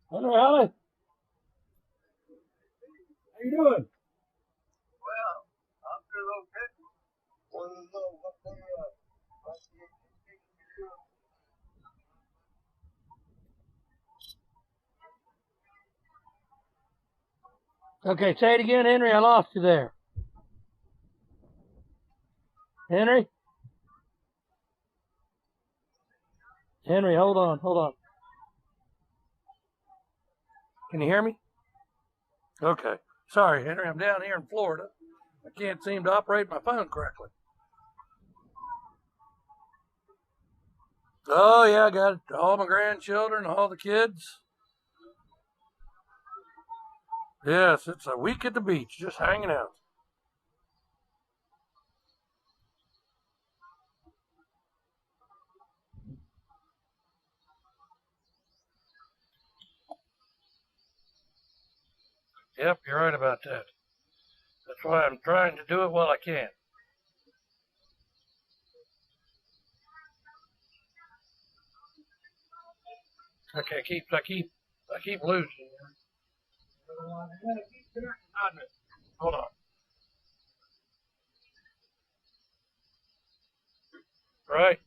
Henry, Holly, how you doing? Well, I'm doing okay. Want to know what Okay, say it again, Henry. I lost you there. Henry? Henry, hold on, hold on. Can you hear me? Okay. Sorry, Henry. I'm down here in Florida. I can't seem to operate my phone correctly. Oh, yeah, I got all my grandchildren, all the kids. Yes, it's a week at the beach, just hanging out. Yep, you're right about that. That's why I'm trying to do it while I can. Okay, I keep losing. Hold on. Right.